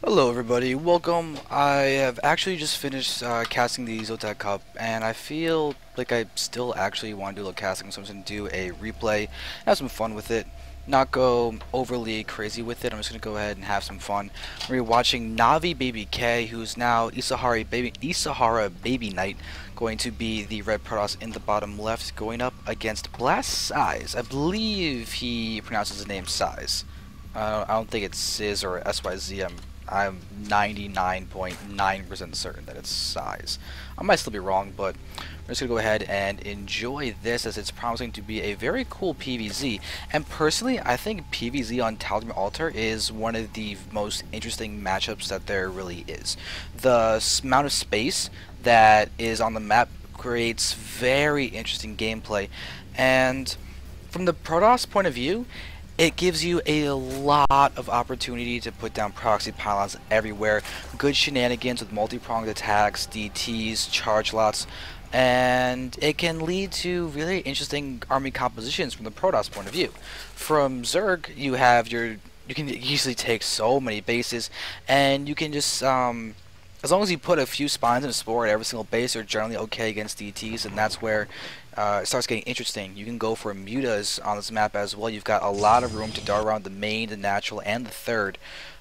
Hello everybody, welcome. I have actually just finished casting the Zotac Cup, and I feel like I still actually want to do a little casting, so I'm just going to do a replay, have some fun with it, not go overly crazy with it. I'm just going to go ahead and have some fun. We're watching Navi Baby K, who's now eSaharaBabyKnight, going to be the red Protoss in the bottom left, going up against Blast.sYz. I believe he pronounces his name SYz. I don't think it's SYZ or SYZ. I'm 99.9% certain that it's SYz. I might still be wrong, but we're just going to go ahead and enjoy this, as it's promising to be a very cool PvZ. And personally, I think PvZ on Tal'Darim Altar is one of the most interesting matchups that there really is. The amount of space that is on the map creates very interesting gameplay, and from the Protoss point of view, it gives you a lot of opportunity to put down proxy pylons everywhere, good shenanigans with multi-pronged attacks, DTs, charge lots, and it can lead to really interesting army compositions from the Protoss point of view. From Zerg, you can easily take so many bases, and you can just as long as you put a few spines and a spore at every single base, you're generally okay against DTs, and that's where it starts getting interesting. You can go for mutas on this map as well. You've got a lot of room to dart around the main, the natural, and the third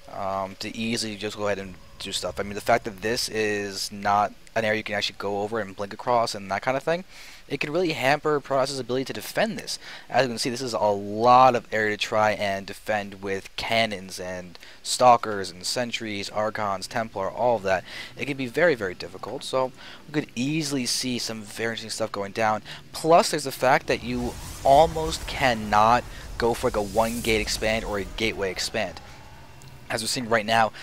to easily just go ahead and do stuff. I mean, the fact that this is not an area you can actually go over and blink across and that kind of thing, it can really hamper Protoss' ability to defend this. As you can see, this is a lot of area to try and defend with cannons and stalkers and sentries, archons, templar, all of that. It can be very, very difficult, so we could easily see some very interesting stuff going down. Plus, there's the fact that you almost cannot go for like a one gate expand or a gateway expand. As we're seeing right now,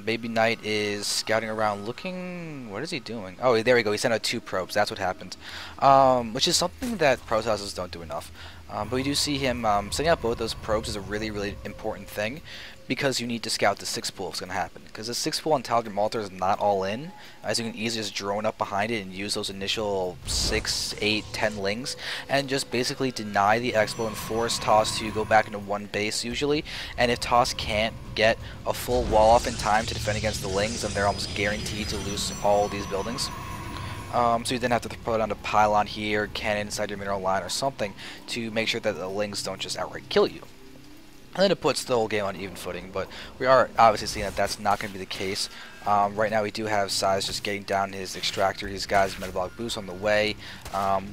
Baby Knight is scouting around looking... What is he doing? Oh, there we go. He sent out 2 probes. That's what happened. Which is something that Protosses don't do enough. But we do see him sending out both those probes is a really, really important thing, because you need to scout the 6 pool if it's going to happen. Because the 6 pool on Tal'Darim Altar is not all in, as you can easily just drone up behind it and use those initial 6, 8, 10 lings, and just basically deny the expo and force Toss to go back into one base usually. And if Toss can't get a full wall off in time to defend against the lings, then they're almost guaranteed to lose all these buildings. So you then have to put down a pylon here, cannon inside your mineral line or something to make sure that the lings don't just outright kill you. And then it puts the whole game on even footing, but we are obviously seeing that that's not going to be the case. Right now we do have SYz just getting down his extractor. He's got his metabolic boost on the way,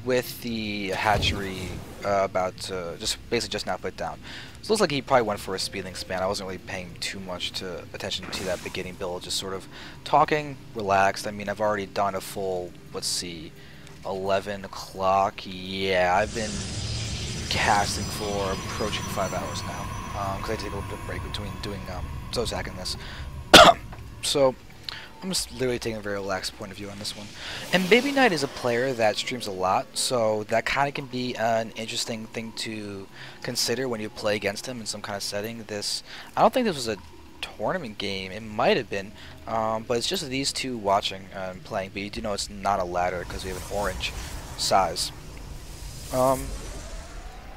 with the hatchery about to basically just now put down. So it looks like he probably went for a speeding span. I wasn't really paying too much attention to that beginning build, just sort of talking, relaxed. I mean, I've already done a full, let's see, 11 o'clock. Yeah, I've been casting for approaching 5 hours now. Because I take a little bit of break between doing Zotac and this. So I'm just literally taking a very relaxed point of view on this one. And Baby Knight is a player that streams a lot, so that kind of can be an interesting thing to consider when you play against him in some kind of setting. I don't think this was a tournament game. It might have been, but it's just these two watching and playing. But you do know it's not a ladder because we have an orange SYz.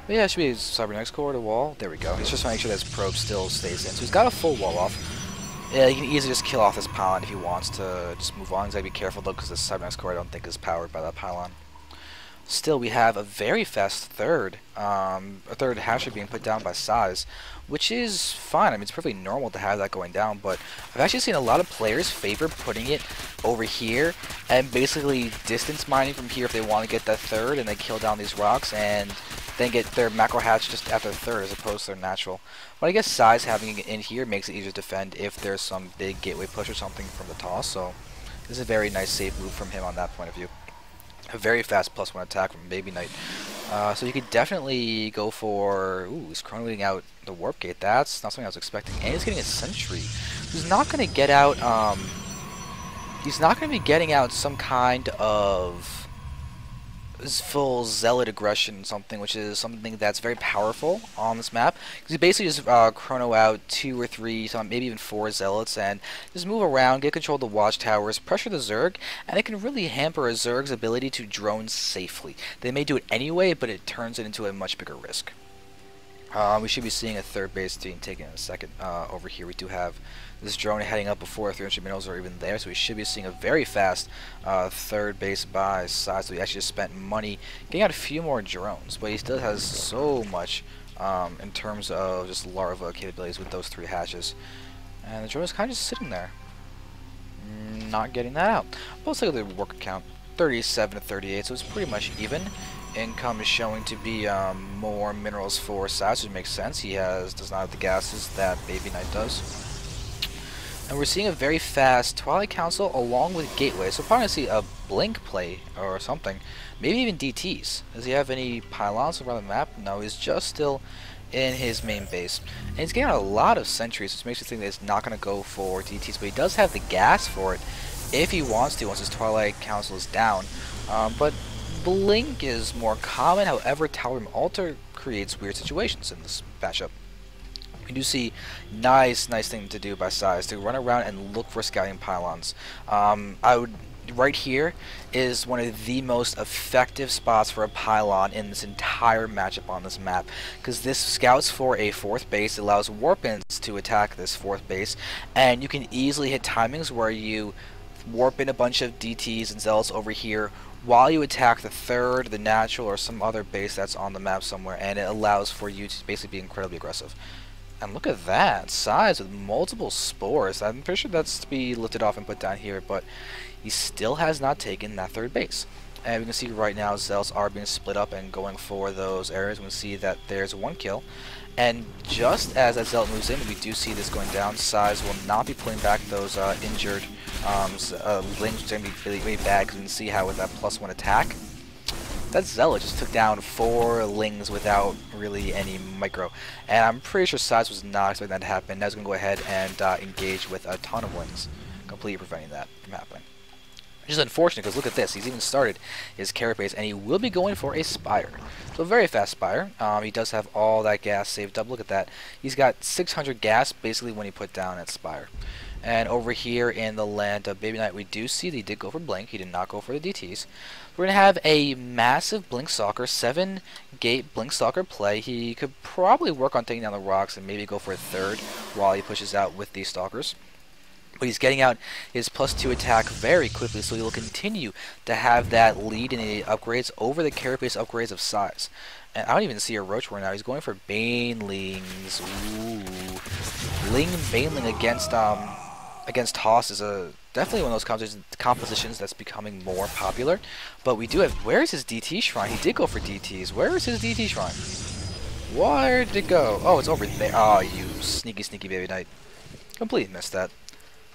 But yeah, it should be his cybernetics core to wall. There we go. He's just trying to make sure that his probe still stays in. So he's got a full wall off. Yeah, he can easily just kill off this pylon if he wants to just move on. He's got to be careful though, because the cybernetics core I don't think is powered by that pylon. Still, we have a very fast third. A third hatchery being put down by SYz, which is fine. I mean, it's perfectly normal to have that going down, but I've actually seen a lot of players favor putting it over here and basically distance mining from here if they want to get that third, and they kill down these rocks and then get their macro hatch just after the third as opposed to their natural. But I guess SYz having it in here makes it easier to defend if there's some big gateway push or something from the toss, so this is a very nice safe move from him on that point of view. A very fast +1 attack from Baby Knight. So you could definitely go for... Ooh, he's chronoing out the warp gate. That's not something I was expecting. And he's getting a sentry. He's not going to get out... he's not going to be getting out some kind of full zealot aggression, something which is something that's very powerful on this map. Because you basically just chrono out 2 or 3, some maybe even 4 zealots, and just move around, get control of the watchtowers, pressure the Zerg, and it can really hamper a Zerg's ability to drone safely. They may do it anyway, but it turns it into a much bigger risk. We should be seeing a third base being taken in a second. Over here we do have this drone heading up before 300 minerals are even there, so we should be seeing a very fast third base by SaharaBabyKnight. So he actually just spent money getting out a few more drones, but he still has so much in terms of just larva capabilities with those 3 hatches. And the drone is kind of just sitting there, not getting that out. But let's look at the worker count, 37 to 38, so it's pretty much even. Income is showing to be more minerals for SaharaBabyKnight, which makes sense. He does not have the gases that BabyKnight does. And we're seeing a very fast Twilight Council along with Gateway, so probably going to see a Blink play or something. Maybe even DTs. Does he have any pylons around the map? No, he's just still in his main base. And he's getting a lot of sentries, which makes me think that he's not going to go for DTs, but he does have the gas for it if he wants to once his Twilight Council is down. But Blink is more common, however Tal'Darim Altar creates weird situations in this matchup. We do see nice thing to do by SaharaBabyKnight to run around and look for scouting pylons. Right here is one of the most effective spots for a pylon in this entire matchup on this map, because this scouts for a 4th base, allows Warpins to attack this 4th base, and you can easily hit timings where you warp in a bunch of DTs and Zealots over here while you attack the 3rd, the natural, or some other base that's on the map somewhere, and it allows for you to basically be incredibly aggressive. And look at that, size with multiple spores. I'm pretty sure that's to be lifted off and put down here, but he still has not taken that 3rd base. And we can see right now Zealots are being split up and going for those areas. We can see that there's 1 kill. And just as that Zealot moves in, we do see this going down. SaharaBabyKnight will not be pulling back those injured Lings, which is going to be really, really bad, because we can see how with that +1 attack, that Zealot just took down 4 Lings without really any micro. And I'm pretty sure SaharaBabyKnight was not expecting that to happen. Now he's going to go ahead and engage with a ton of Lings, completely preventing that from happening. Which is unfortunate, because look at this, he's even started his carry base, and he will be going for a Spire. So a very fast Spire. He does have all that gas saved up. Look at that. He's got 600 gas basically when he put down that Spire. And over here in the land of BabyKnight, we do see that he did go for Blink. He did not go for the DTs. We're going to have a massive Blink Stalker, 7-gate Blink Stalker play. He could probably work on taking down the rocks and maybe go for a 3rd while he pushes out with these Stalkers. But he's getting out his +2 attack very quickly, so he will continue to have that lead in the upgrades over the carapace upgrades of SaharaBabyKnight. And I don't even see a Roach War now. He's going for Banelings. Ooh. Baneling against Toss is definitely one of those compositions that's becoming more popular. But we do have, where is his DT shrine? He did go for DTs. Where is his DT shrine? Where did it go? Oh, it's over there. Oh, you sneaky BabyKnight. Completely missed that.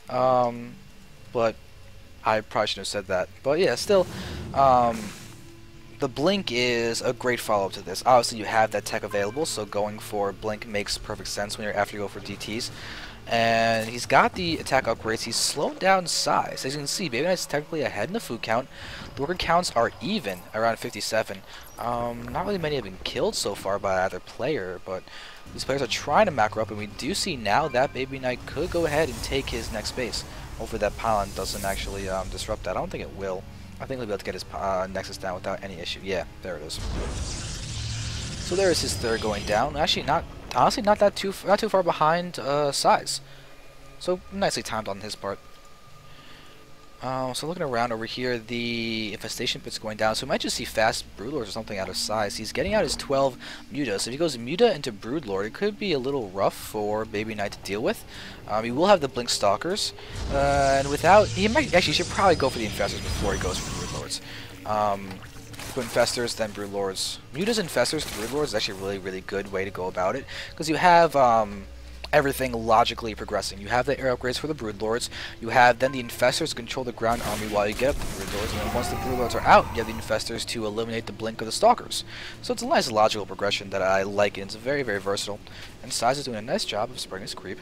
But I probably shouldn't have said that. But yeah, still, the Blink is a great follow-up to this. Obviously, you have that tech available, so going for Blink makes perfect sense when you're after you go for DTs. And he's got the attack upgrades. He's slowed down size. As you can see, BabyKnight's technically ahead in the food count. The worker counts are even, around 57. Not really many have been killed so far by either player, but these players are trying to macro up, and we do see now that BabyKnight could go ahead and take his next base. Hopefully that pylon doesn't actually disrupt that. I don't think it will. I think he'll be able to get his Nexus down without any issue. Yeah, there it is. So there is his 3rd going down. Actually, honestly not too far behind SaharaBabyKnight. So nicely timed on his part. So looking around over here, the infestation pit's going down, so we might just see fast Broodlords or something out of SaharaBabyKnight. He's getting out his 12 Muta, so if he goes Muta into Broodlord, it could be a little rough for BabyKnight to deal with. He will have the Blink Stalkers, and without, he should probably go for the Infestors before he goes for Broodlords. Infestors, then Broodlords. Mutas, Infestors, Broodlords is actually a really, really good way to go about it, because you have everything logically progressing. You have the air upgrades for the Broodlords, you have then the Infestors control the ground army while you get up the Broodlords, and then once the Broodlords are out, you have the Infestors to eliminate the blink of the Stalkers. So it's a nice logical progression that I like, and it's very, very versatile. And SaharaBabyKnight is doing a nice job of spreading his creep,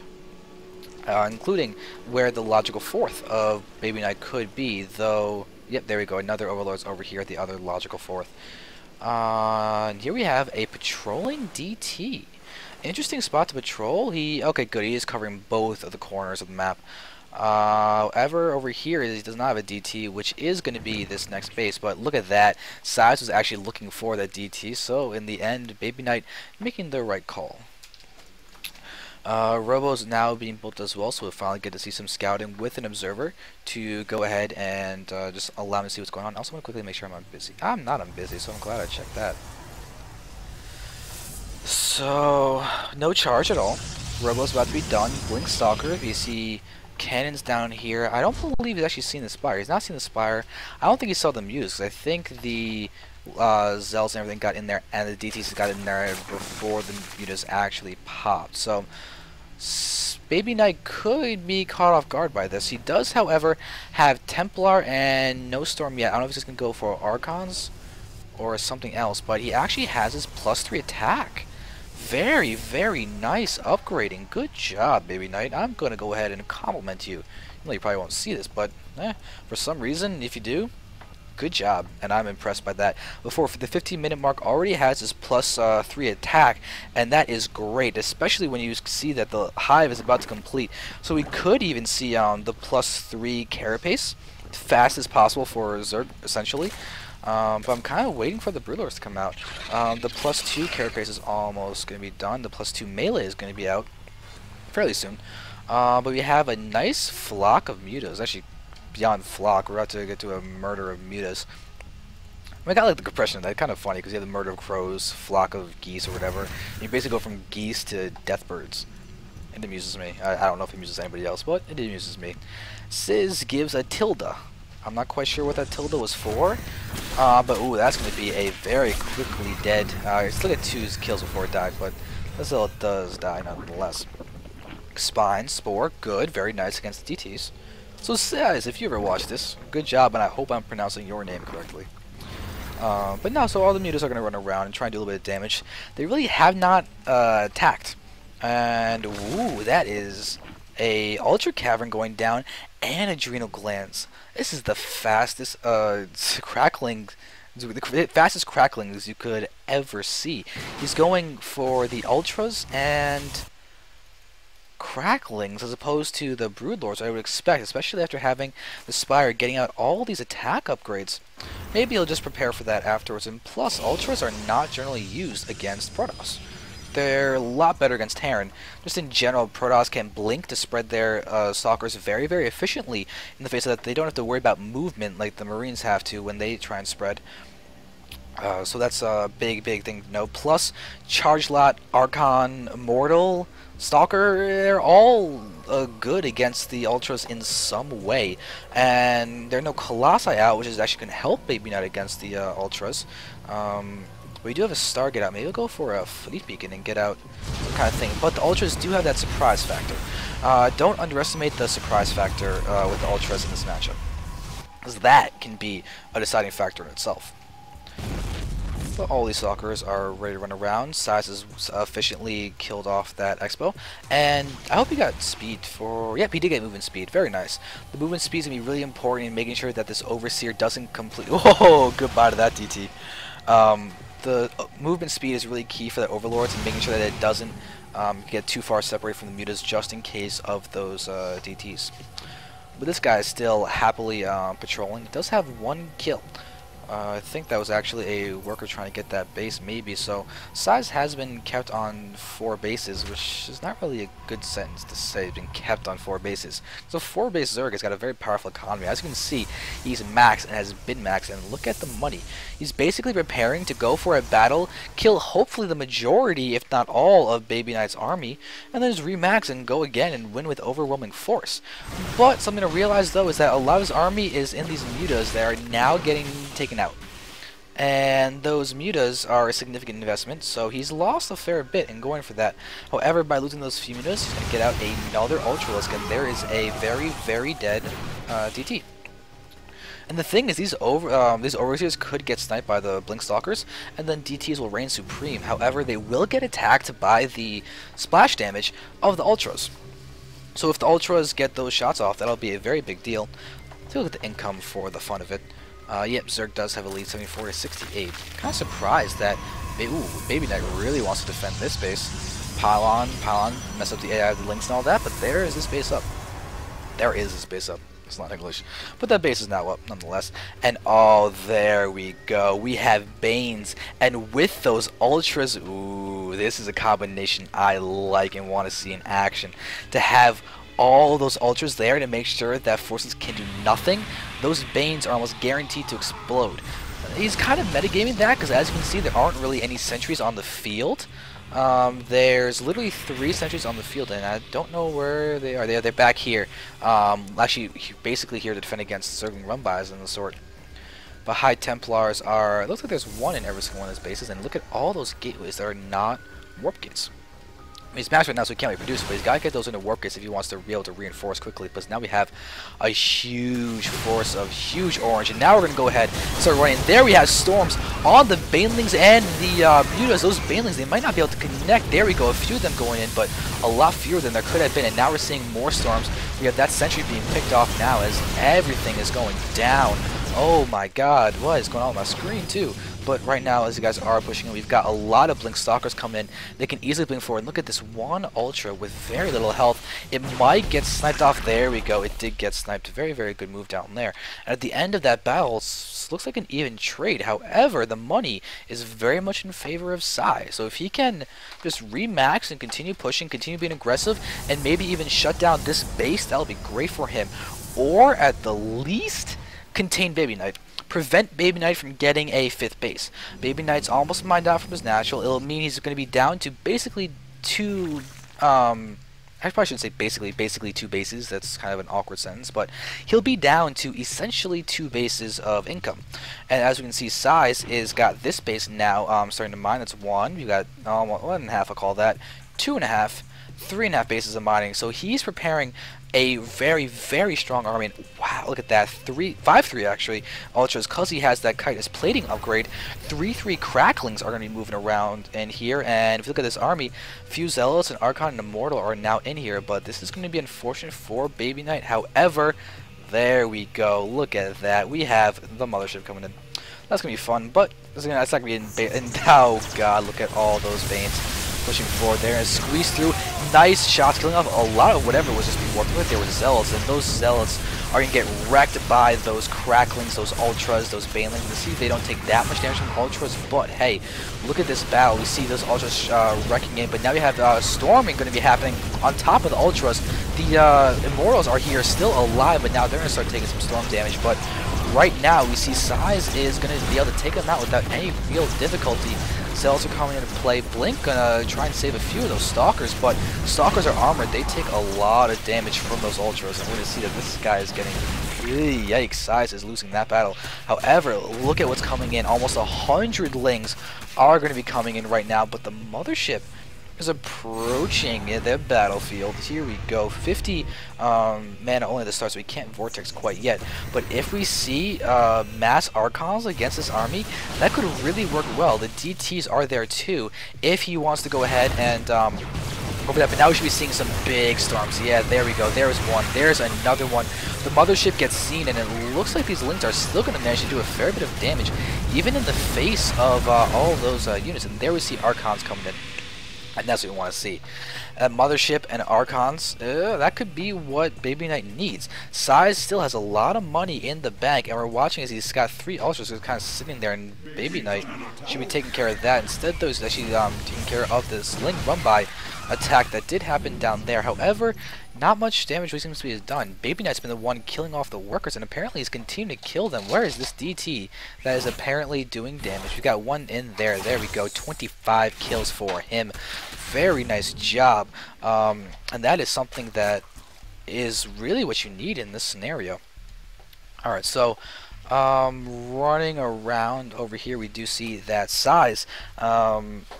including where the logical 4th of BabyKnight could be, though. Yep, there we go, another Overlord's over here at the other logical 4th. And here we have a patrolling DT. Interesting spot to patrol. Okay, good. He is covering both of the corners of the map. However, over here he does not have a DT, which is going to be this next base. But look at that. SaharaBabyKnight was actually looking for that DT. So in the end, BabyKnight making the right call. Robo's now being built as well, so we'll finally get to see some scouting with an observer to go ahead and just allow me to see what's going on. I also want to quickly make sure I'm not busy. I'm not busy, so I'm glad I checked that. So, no charge at all. Robo's about to be done. Blink Stalker, you see cannons down here. I don't believe he's actually seen the Spire. He's not seen the Spire. I don't think he saw them used, because I think the Zels and everything got in there, and the DTs got in there before the mutas actually popped. So, BabyKnight could be caught off guard by this. He does, however, have Templar and no Storm yet. I don't know if he's just going to go for Archons or something else, but he actually has his +3 attack. Very, very nice upgrading. Good job, BabyKnight. I'm going to go ahead and compliment you. You probably won't see this, but for some reason, if you do, good job, and I'm impressed by that. Before, for the 15-minute mark, already has his +3 attack, and that is great, especially when you see that the hive is about to complete. So we could even see the +3 carapace, fast as possible for Zerg, essentially. But I'm kind of waiting for the Broodlords to come out. The +2 carapace is almost going to be done. The +2 melee is going to be out fairly soon. But we have a nice flock of mutas, actually beyond flock. We're about to get to a murder of mutas. I got like the compression of that. Kind of funny because you have the murder of crows, flock of geese, or whatever. You basically go from geese to death birds. It amuses me. I don't know if it amuses anybody else, but it amuses me. Sys gives a tilde. I'm not quite sure what that tilde was for, but ooh, that's going to be a very quickly dead. It's still got 2 kills before it died, but that's all it does die nonetheless. Spine, Spore, good, very nice against the DTs. So Sys, if you ever watch this, good job, and I hope I'm pronouncing your name correctly. But no, so all the mutas are going to run around and try and do a little bit of damage. They really have not attacked. And ooh, that is a Ultra Cavern going down and Adrenal Glands. This is the fastest crackling, the fastest cracklings you could ever see. He's going for the Ultras and cracklings as opposed to the Broodlords I would expect, especially after having the Spire getting out all these attack upgrades. Maybe he'll just prepare for that afterwards, and plus Ultras are not generally used against Protoss. They're a lot better against Terran. Just in general, Protoss can blink to spread their stalkers very, very efficiently in the face of that. They don't have to worry about movement like the Marines have to when they try and spread. So that's a big, big thing to know. Plus, Charge Lot, Archon, Mortal, Stalker, they're all good against the Ultras in some way. And there are no Colossi out, which is actually going to help BabyKnight against the Ultras. We do have a Stargate out. Maybe we'll go for a Fleet Beacon and get out some kind of thing. But the Ultras do have that surprise factor. Don't underestimate the surprise factor with the Ultras in this matchup, because that can be a deciding factor in itself. But all these stalkers are ready to run around. SaharaBabyKnight has efficiently killed off that Expo. And I hope he got speed for... Yep, he did get movement speed. Very nice. The movement speed is going to be really important in making sure that this Overseer doesn't complete... Whoa, goodbye to that DT. The movement speed is really key for the Overlords and making sure that it doesn't get too far separated from the mutas just in case of those DTs. But this guy is still happily patrolling. He does have 1 kill. I think that was actually a worker trying to get that base, maybe. So, SaharaBabyKnight has been kept on 4 bases, which is not really a good sentence to say. He's been kept on 4 bases. So, 4-base Zerg has got a very powerful economy. As you can see, he's maxed and has been maxed, and look at the money. He's basically preparing to go for a battle, kill hopefully the majority, if not all, of BabyKnight's army, and then just remax and go again and win with overwhelming force. But something to realize, though, is that a lot of his army is in these mutas that are now getting taken out. And those mutas are a significant investment, so he's lost a fair bit in going for that. However, by losing those few mutas, he's going to get out another Ultralisk, and there is a very, very dead DT. And the thing is, these Overseers could get sniped by the Blink Stalkers, and then DTs will reign supreme. However, they will get attacked by the splash damage of the Ultras. So if the Ultras get those shots off, that'll be a very big deal. Let's look at the income for the fun of it. Yep, Zerg does have a lead, 74 to 68. Kind of surprised that BabyKnight really wants to defend this base. Pylon, mess up the AI of the links and all that, but there is this base up. There is this base up. It's not English. But that base is now up, nonetheless. And oh, there we go. We have Banes. And with those Ultras, ooh, this is a combination I like and want to see in action. To have all those Ultras there to make sure that forces can do nothing, those Banes are almost guaranteed to explode. He's kind of metagaming that because, as you can see, there aren't really any sentries on the field. There's literally 3 sentries on the field, and I don't know where they are. They're back here. Actually, basically here to defend against Zerg run-bys and the sort. But High Templars are... It looks like there's 1 in every single one of those bases, and look at all those gateways that are not warp gates. I mean, he's maxed right now, so he can't reproduce, but he's got to get those into warp gates if he wants to be able to reinforce quickly. Because now we have a huge force of huge orange, and now we're going to go ahead and start running. There we have storms on the Banelings and the Mutas. Those Banelings, they might not be able to connect. There we go, a few of them going in, but a lot fewer than there could have been. And now we're seeing more storms. We have that sentry being picked off now as everything is going down. Oh my god, what is going on my screen too? But right now, as you guys are pushing in, we've got a lot of Blink Stalkers coming in. They can easily blink forward. Look at this one Ultra with very little health. It might get sniped off. There we go. It did get sniped. Very, very good move down there. And at the end of that battle, it looks like an even trade. However, the money is very much in favor of eSahara. So if he can just remax and continue pushing, continue being aggressive, and maybe even shut down this base, that'll be great for him. Or at the least, contain BabyKnight. Prevent BabyKnight from getting a 5th base. BabyKnight's almost mined out from his natural. It'll mean he's going to be down to basically 2... I probably shouldn't say basically 2 bases. That's kind of an awkward sentence. But he'll be down to essentially 2 bases of income. And as we can see, eSahara is got this base now starting to mine. That's 1. You got 1.5, I'll call that. 2.5. 3.5 bases of mining. So he's preparing a very, very strong army. And wow, look at that. 5-3 actually. Ultras, because he has that Chitus plating upgrade. 3-3 cracklings are going to be moving around in here. And if you look at this army, few Zealots and Archon and Immortal are now in here. But this is going to be unfortunate for BabyKnight. However, there we go. Look at that. We have the Mothership coming in. That's going to be fun. But that's not going to be in oh god, look at all those Banes pushing forward there and squeeze through. Nice shots, killing off a lot of whatever was just being warped with. There were Zealots, and those Zealots are going to get wrecked by those Cracklings, those Ultras, those Banelings. You see they don't take that much damage from Ultras, but hey, look at this battle. We see those Ultras wrecking in, but now we have Storming going to be happening on top of the Ultras. The Immortals are here, still alive, but now they're going to start taking some storm damage, but right now we see eSahara is going to be able to take them out without any real difficulty. Zealots are coming into play. Blink gonna try and save a few of those Stalkers, but Stalkers are armored. They take a lot of damage from those Ultras, and we're gonna see that this guy is getting... Yikes, eSahara is losing that battle. However, look at what's coming in. Almost 100 Lings are going to be coming in right now, but the Mothership is approaching their battlefield. Here we go. 50 mana only at the start, so we can't Vortex quite yet. But if we see mass Archons against this army, that could really work well. The DTs are there too, if he wants to go ahead and over that. But now we should be seeing some big storms. Yeah, there we go. There's one. There's another one. The Mothership gets seen, and it looks like these Lings are still going to manage to do a fair bit of damage, even in the face of all of those units. And there we see Archons coming in. And that's what we want to see. Mothership and Archons, that could be what BabyKnight needs. eSahara still has a lot of money in the bank, and we're watching as he's got 3 Ultras who's kind of sitting there, and BabyKnight should be taking care of that. Instead, though, he's actually taking care of this Ling run-by attack that did happen down there. However, not much damage really seems to be done. BabyKnight's been the one killing off the workers, and apparently he's continuing to kill them. Where is this DT that is apparently doing damage? We've got one in there. There we go. 25 kills for him. Very nice job. And that is something that is really what you need in this scenario. Alright, so running around over here, we do see that eSahara.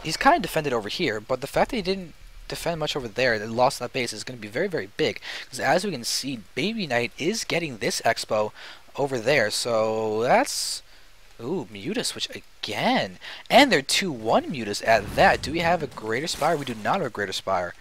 He's kind of defended over here, but the fact that he didn't defend much over there, that lost that base, is going to be very, very big. Because as we can see, BabyKnight is getting this expo over there, so that's... Ooh, Mutas, which again, and they're 2-1 Mutas at that. Do we have a Greater Spire? We do not have a Greater Spire.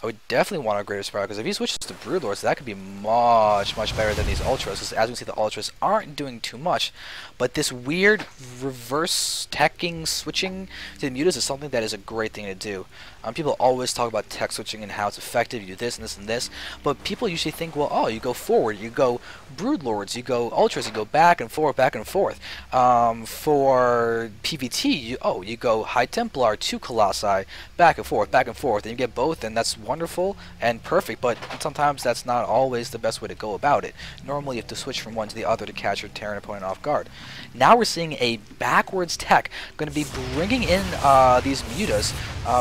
I would definitely want a Greater Spiral, because if he switches to Broodlords, that could be much, much better than these Ultras, because as we can see, the Ultras aren't doing too much, but this weird reverse teching switching to the Mutas is something that is a great thing to do. People always talk about tech switching and how it's effective, you do this and this and this, but people usually think, well, oh, you go forward, you go Broodlords, you go Ultras, you go back and forth, back and forth. For PvT, you go High Templar, 2 Colossi, back and forth, and you get both, and that's wonderful and perfect, but sometimes that's not always the best way to go about it. Normally you have to switch from one to the other to catch your Terran opponent off guard. Now we're seeing a backwards tech going to be bringing in these Mutas.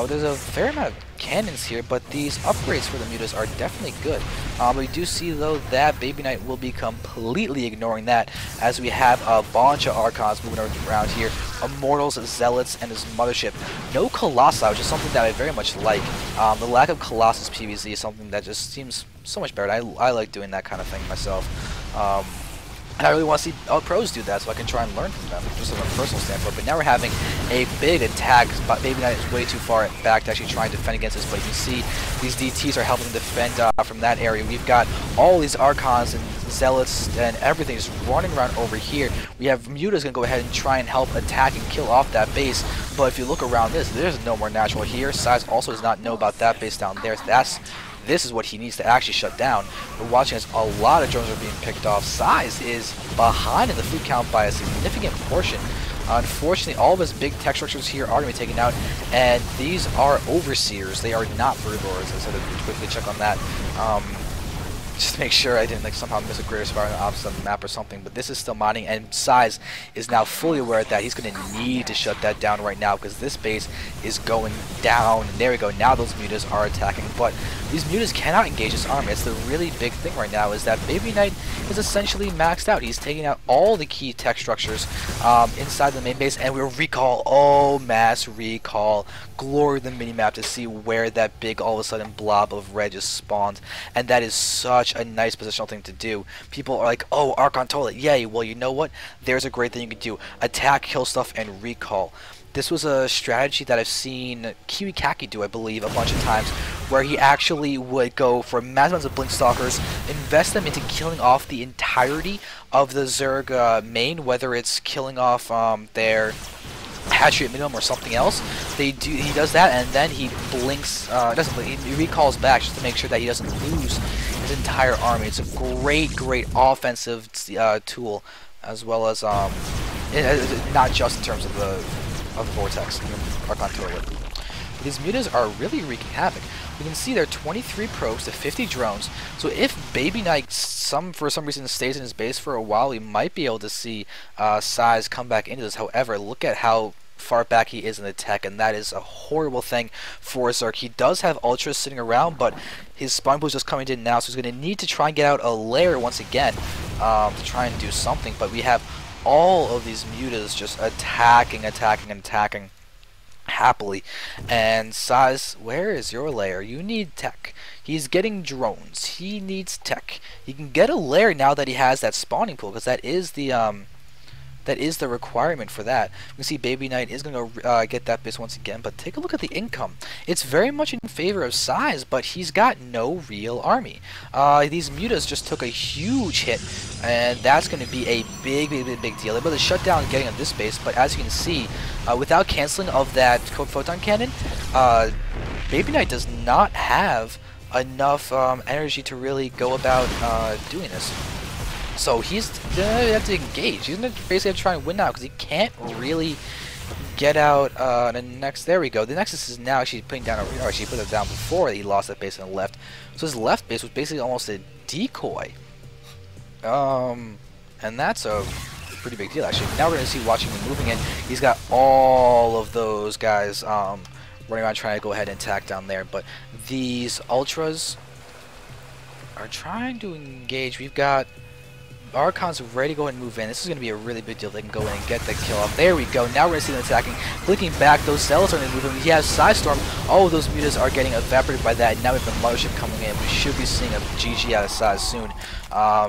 There's a fair amount of cannons here, but these upgrades for the Mutas are definitely good. We do see though that BabyKnight will be completely ignoring that, as we have a bunch of Archons moving around here, Immortals, Zealots, and his Mothership. No Colossi, which is something that I very much like. The lack of Colossus PvZ is something that just seems so much better. I like doing that kind of thing myself. And I really want to see pros do that so I can try and learn from them, just from a personal standpoint. But now we're having a big attack, but BabyKnight is way too far back to actually try and defend against this. But you can see these DTs are helping defend from that area. We've got all these Archons and Zealots and everything just running around over here. We have Muta's going to go ahead and try and help attack and kill off that base. But if you look around this, there's no more natural here. Size also does not know about that base down there. This is what he needs to actually shut down. We're watching as a lot of drones are being picked off. Size is behind in the fleet count by a significant portion. Unfortunately, all of his big tech structures here are going to be taken out, and these are Overseers. They are not Broodlords. I said to quickly check on that. Just to make sure I didn't somehow miss a Greater Spiral on the opposite map or something, but this is still mining, and Size is now fully aware of that. He's going to need to shut that down right now, because this base is going down. And there we go, now those Mutas are attacking, but these Mutas cannot engage this army. It's the really big thing right now, is that BabyKnight is essentially maxed out. He's taking out all the key tech structures inside the main base, and we'll recall, mass recall, glory the minimap to see where that big all of a sudden blob of red just spawned, and that is such a nice positional thing to do. People are like, oh, Archon toilet, yay. Well, you know what? There's a great thing you can do. Attack, kill stuff, and recall. This was a strategy that I've seen Kiwi Kaki do, I believe, a bunch of times, where he actually would go for massive amounts of Blink Stalkers, invest them into killing off the entirety of the Zerg main, whether it's killing off their hatchery at minimum or something else. He does that, and then he blinks, he recalls back just to make sure that he doesn't lose his entire army. It's a great offensive tool, as well as not just in terms of the Vortex, Archon Toilet. These Mutas are really wreaking havoc. We can see there are 23 probes to 50 drones, so if BabyKnight for some reason stays in his base for a while, we might be able to see Size come back into this. However, look at how far back he is in the tech, and that is a horrible thing for Zerg. He does have Ultras sitting around, but his spawn pool is just coming in now, so he's going to need to try and get out a lair once again to try and do something. But we have all of these Mutas just attacking happily. And Size, where is your lair? You need tech. He's getting drones. He needs tech. He can get a lair now that he has that spawning pool, because that is the requirement for that. We can see BabyKnight is going to get that base once again, but take a look at the income. It's very much in favor of Size, but he's got no real army. These Mutas just took a huge hit, and that's going to be a big deal. They're able to shut down getting on this base, but as you can see, without canceling of that Code Photon Cannon, BabyKnight does not have enough energy to really go about doing this. So he's going to have to engage. He's going to basically have to try and win now, because he can't really get out the next. There we go. The Nexus is now actually putting down a. Actually, put it down before he lost that base and left. So his left base was basically almost a decoy. And that's a pretty big deal, actually. Now we're going to see, watching him moving in, he's got all of those guys running around trying to go ahead and attack down there. But these Ultras are trying to engage. We've got Archon's ready to go and move in. This is going to be a really big deal. They can go in and get the kill off. There we go. Now we're going to see them attacking. Clicking back, those Zealots are going to move in. He has Sidestorm. All of those Mutas are getting evaporated by that. And now we have the Mothership coming in. We should be seeing a GG out of Size soon.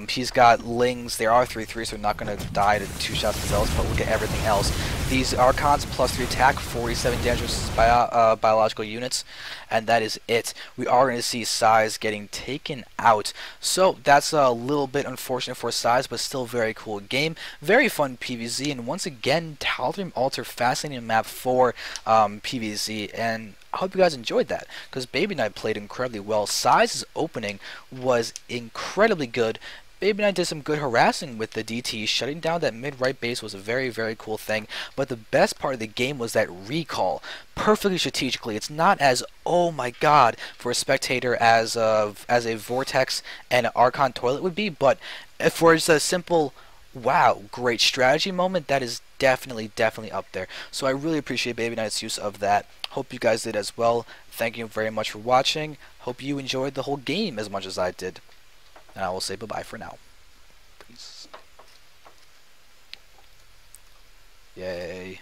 He's got Lings. They are 3-3, so they're not going to die to 2 shots of Zealots, but look at everything else. these Archons plus 3 attack, 47 damage versus biological units, and that is it. We are going to see SaharaBabyKnight getting taken out. So that's a little bit unfortunate for SaharaBabyKnight, but still very cool game. Very fun PvZ, and once again, Tal'Darim Altar, fascinating map for PvZ, and I hope you guys enjoyed that, because BabyKnight played incredibly well. SaharaBabyKnight's opening was incredibly good. BabyKnight did some good harassing with the DT. Shutting down that mid-right base was a very, very cool thing. But the best part of the game was that recall. Perfectly strategically. It's not as, oh my god, for a spectator as a Vortex and an Archon Toilet would be. But for just a simple, wow, great strategy moment, that is definitely up there. So I really appreciate BabyKnight's use of that. Hope you guys did as well. Thank you very much for watching. Hope you enjoyed the whole game as much as I did. And I will say bye-bye for now. Peace. Yay.